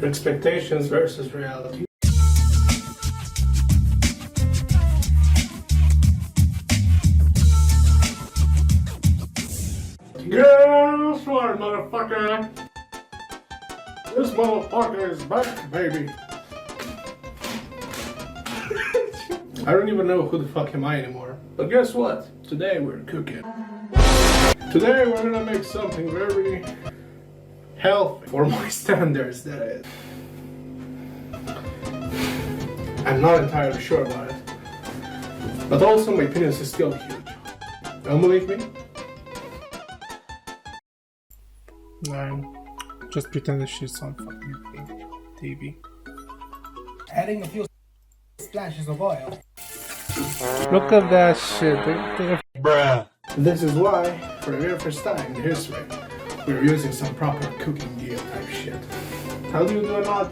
Expectations versus reality. Guess what, motherfucker? This motherfucker is back, baby. I don't even know who the fuck am I anymore. But guess what? Today we're cooking. Today we're gonna make something very healthy for my standards, that is. I'm not entirely sure about it. But also my penis is still huge. Don't believe me? No, just pretend that she's on fucking TV. Adding a few splashes of oil. Look at that shit. Bruh. This is why, for the very first time in history, we're using some proper cooking gear type shit. How do you do it not?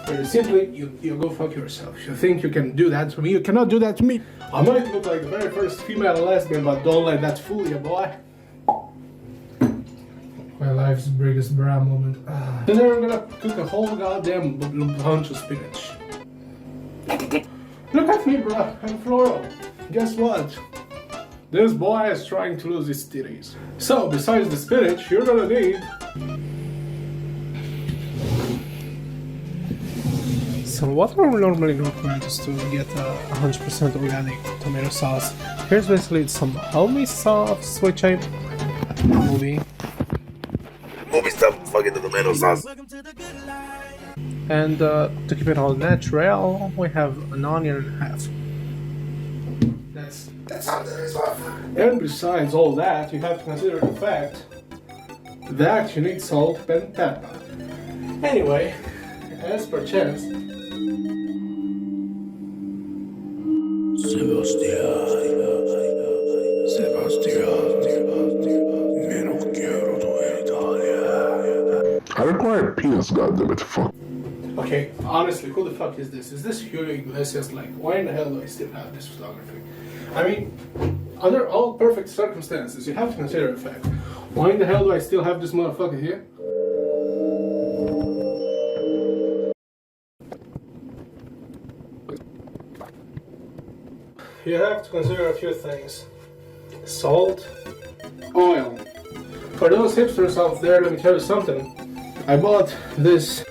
Very simply, you go fuck yourself. You think you can do that to me? You cannot do that to me. I might look like the very first female lesbian, but don't let that fool you, boy. My life's biggest bra moment. Today we're gonna cook a whole goddamn bunch of spinach. Look at me, bro. I'm floral. Guess what? This boy is trying to lose his titties. So, besides the spinach, you're gonna need... So what are normally required is to get 100% organic tomato sauce. Here's basically some homemade sauce, which I... Movie stuff, fucking the tomato sauce. And to keep it all natural, we have an onion and a half. That's how there is one. And besides all that, you have to consider the fact that you need salt and pepper. Anyway, as per chance... I require penis, goddammit, fuck. Okay, honestly, who the fuck is this? Is this Hugo Iglesias? Like, why in the hell do I still have this photography? I mean, under all perfect circumstances, you have to consider the fact. Why in the hell do I still have this motherfucker here? You have to consider a few things. Salt, oil. For those hipsters out there, let me tell you something. I bought this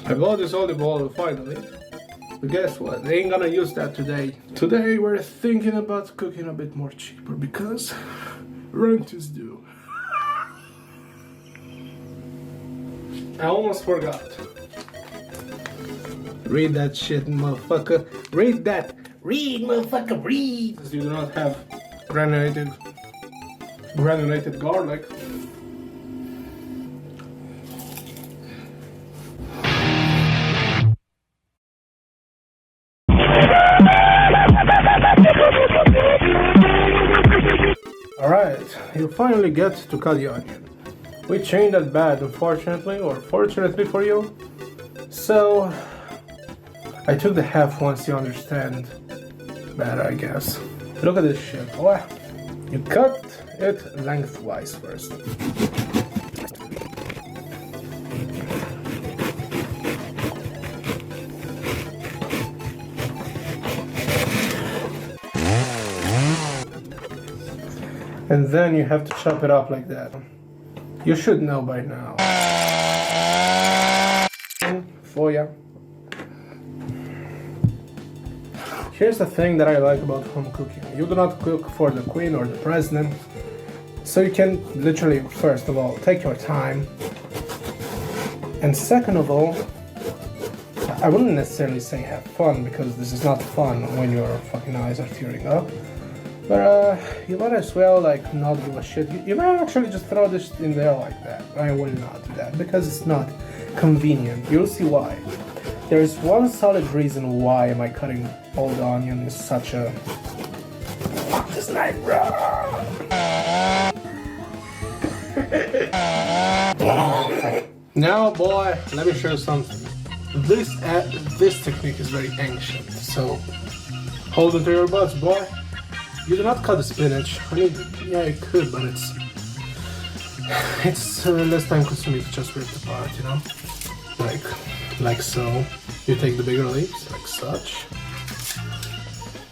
olive oil finally. But guess what? They ain't gonna use that today. Today we're thinking about cooking a bit more cheaper because rent is due. I almost forgot. Read that shit, motherfucker. Read that. Read, motherfucker, read. Because you do not have granulated garlic. Alright, you finally get to cut the onion. Which ain't that bad, unfortunately, or fortunately for you. So, I took the half once you understand better, I guess. Look at this shit. Wow. You cut it lengthwise first. And then you have to chop it up like that. You should know by now. For ya. Here's the thing that I like about home cooking. You do not cook for the queen or the president. So you can literally, first of all, take your time. And second of all, I wouldn't necessarily say have fun, because this is not fun when your fucking eyes are tearing up. But you might as well like not give a shit. You might actually just throw this in there like that. I will not do that because it's not convenient. You'll see why. There is one solid reason why am I cutting all the onion is such a... Fuck this knife, bro! Now, boy, let me show you something. This technique is very ancient, so hold on to your butts, boy. You do not cut the spinach. I mean, yeah, you could, but it's less time consuming to just rip it apart, you know? like so. You take the bigger leaves, like such.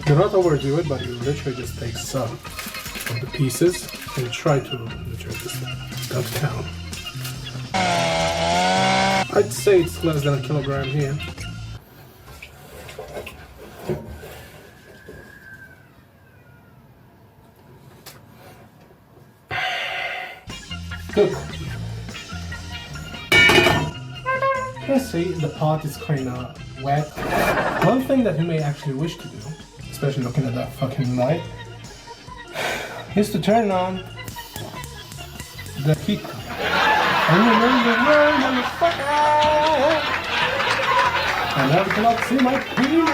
Do not overdo it, but you literally just take some of the pieces and try to literally just gut down. I'd say it's less than a kilogram here. Cook. You see, the pot is kind of wet. One thing that you may actually wish to do, especially looking at that fucking light, is to turn on the heat gun. And remember, run, motherfucker! And I cannot see my penis!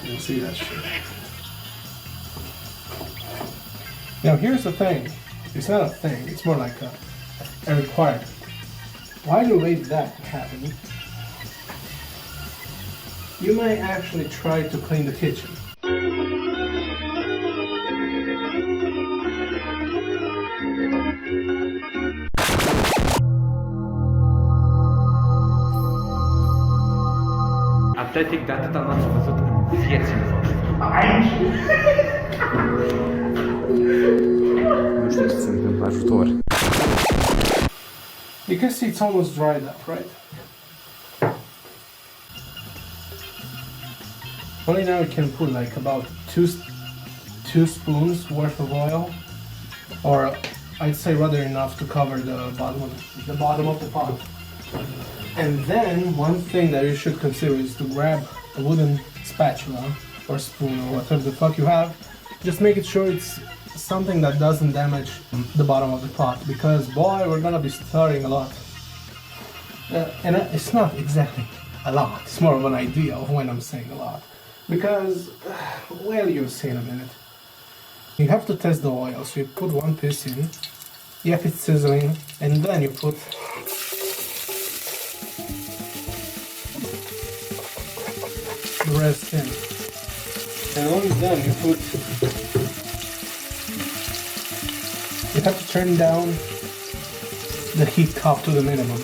You can see that shit. Now here's the thing. It's not a thing, it's more like a requirement. While you wait that to happen, you may actually try to clean the kitchen. Atletic de atâta n-ați văzut în vieții voștri. Nu știu ce se întâmplă, ajutor. You can see it's almost dried up, right? Only now you can put like about two spoons worth of oil, or I'd say rather enough to cover the bottom of the pot. And then one thing that you should consider is to grab a wooden spatula or spoon or whatever the fuck you have. Just make it sure it's something that doesn't damage the bottom of the pot, because boy, we're gonna be stirring a lot. And it's not exactly a lot, it's more of an idea of when I'm saying a lot. Because, well, you'll see in a minute. You have to test the oil, so you put one piece in, if it's sizzling, and then you put the rest in. And only then you have to turn down the heat cup to the minimum.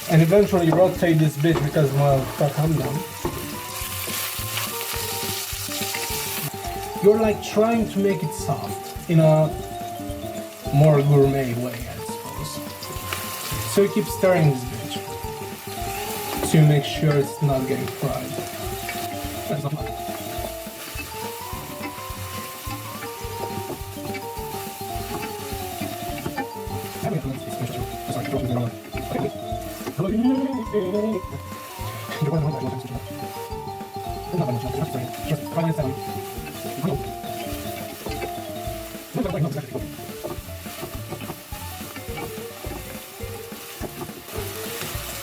And eventually rotate this bitch because, well, fuck, I'm done. You're like trying to make it soft in a more gourmet way, I suppose. So you keep stirring this bitch. So you make sure it's not getting fried. That's not bad.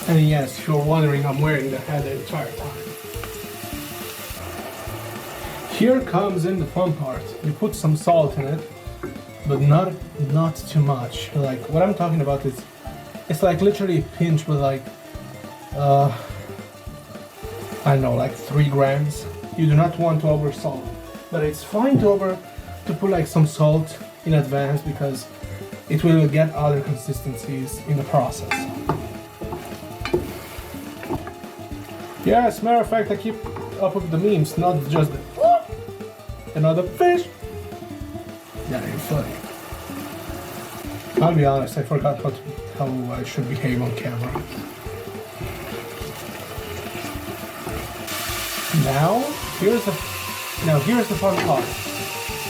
And yes, if you're wondering, I'm wearing the hat the entire time. Here comes in the fun part. You put some salt in it, but not too much. Like, what I'm talking about is, it's like literally a pinch, but like, I don't know, like 3 grams. You do not want to over salt, but it's fine to put like some salt in advance, because it will get other consistencies in the process. Yes, matter of fact, I keep up with the memes, not just the another fish. Yeah, you're funny. I'll be honest, I forgot how I should behave on camera. Now here's the fun part.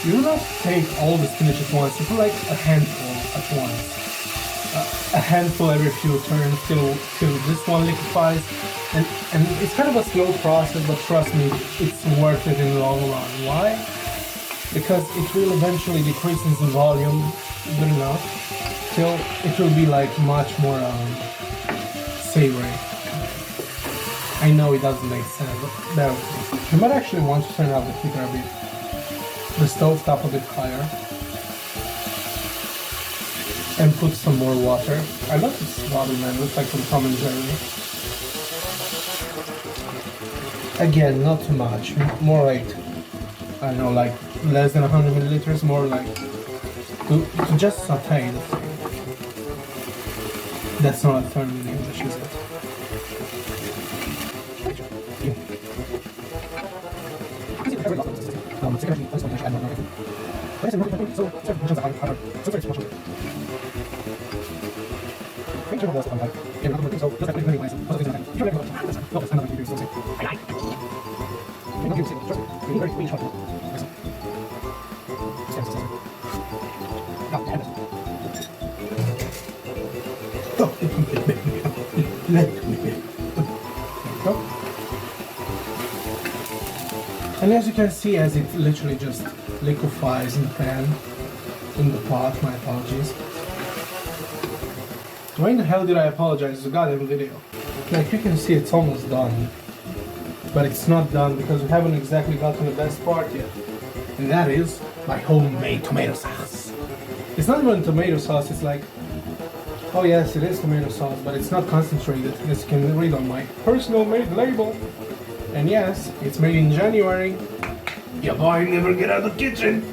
You do not take all the spinach at once. You put like a handful at once. A handful every few turns till this one liquefies. And it's kind of a slow process, but trust me, it's worth it in the long run. Why? Because it will eventually decrease in volume good enough till it will be like much more savory. I know it doesn't make sense, but bear with me. You might actually want to turn up the heater a bit. The stove top a bit higher. And put some more water. I love this water, man. Looks like some Tom and Jerry. Again, not too much. More like, I don't know, like less than 100 milliliters. More like to just saute the thing. That's not a term in English, is it? And as you can see, as it literally just liquefies in the pan, in the pot, my apologies. Why in the hell did I apologize? It's a goddamn video. Like you can see, it's almost done. But it's not done because we haven't exactly gotten the best part yet. And that is my homemade tomato sauce. It's not even tomato sauce, it's like, oh yes, it is tomato sauce, but it's not concentrated, as you can read on my personal made label. And yes, it's made in January. Your boy never get out of the kitchen.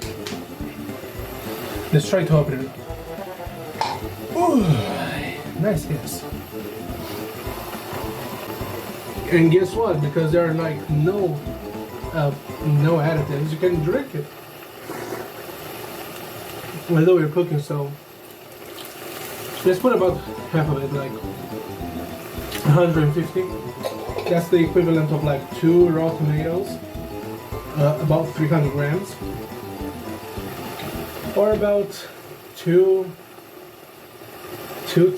Let's try to open it up. Ooh, nice guess. And guess what? Because there are like no additives, you can drink it. Although you're cooking, so let's put about half of it, like 150. That's the equivalent of like 2 raw tomatoes, about 300 grams, or about two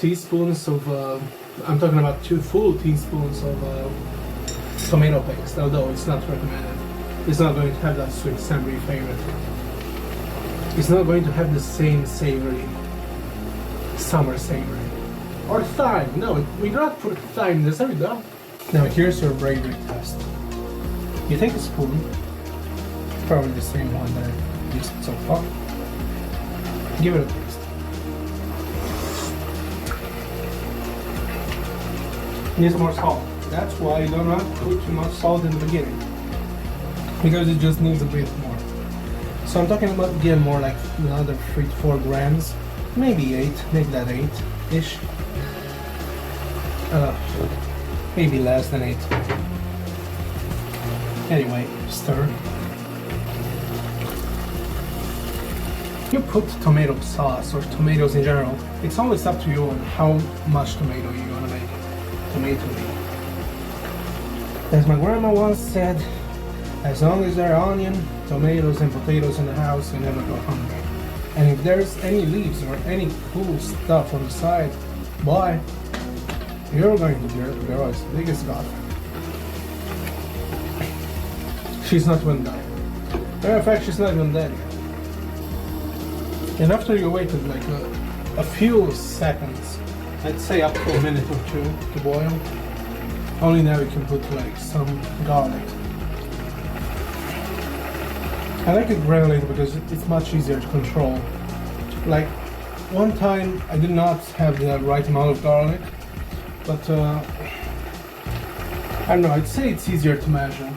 teaspoons of. I'm talking about 2 full teaspoons of tomato paste. Although it's not recommended, it's not going to have that sweet savory flavor. It's not going to have the same savory, summer savory. Or thyme. No, we do not put thyme in this. Are we done? Now here's your bravery test. You take a spoon, probably the same one that I used so far. Give it a taste. Needs more salt. That's why you do not put too much salt in the beginning, because it just needs a bit more. So I'm talking about again more like another 3 to 4 grams, maybe 8, make that 8-ish. Maybe less than 8. Anyway, stir. You put tomato sauce or tomatoes in general, it's always up to you on how much tomato you want to make tomato. As my grandma once said, as long as there are onion, tomatoes and potatoes in the house, you never go hungry. And if there's any leaves or any cool stuff on the side, boy, you're going to be your girl's biggest god. She's not even done. Matter of fact, she's not even dead yet. And after you waited like a few seconds, I'd say up to a minute or 2 to boil, only now you can put like some garlic. I like it granulated because it's much easier to control. Like one time I did not have the right amount of garlic, but I don't know, I'd say it's easier to measure.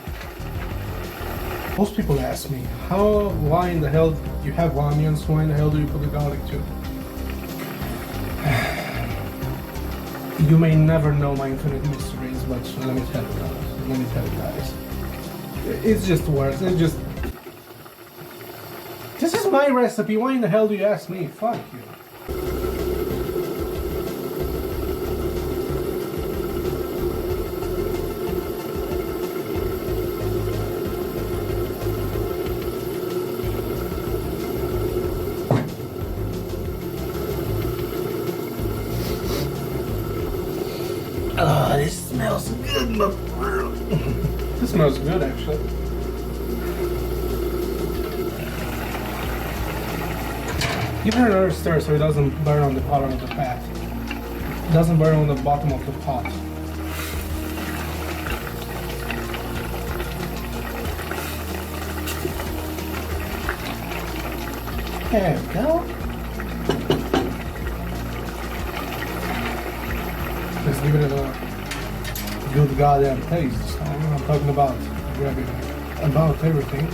Most people ask me, why in the hell you have onions, why in the hell do you put the garlic too? You may never know my infinite mysteries, but let me tell you guys. It's just worse, this is my recipe, why in the hell do you ask me? Fuck you. Oh, this smells good, my bro. This smells good, actually. Give it another stir so it doesn't burn on the bottom of the pot. It doesn't burn on the bottom of the pot. There we go. Let's give it a good goddamn taste. I'm talking about grabbing about everything.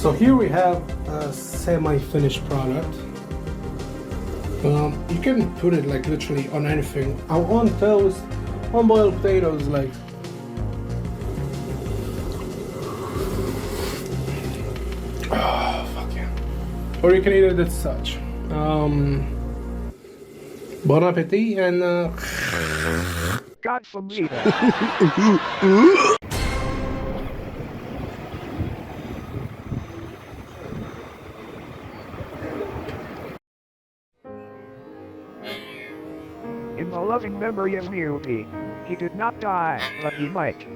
So here we have a semi-finished product. You can put it like literally on anything. On toast, on boiled potatoes, like. Oh, fuck yeah. Or you can eat it as such. Bon appetit and Got some meat. In the loving memory of Mobie, he did not die, but he might.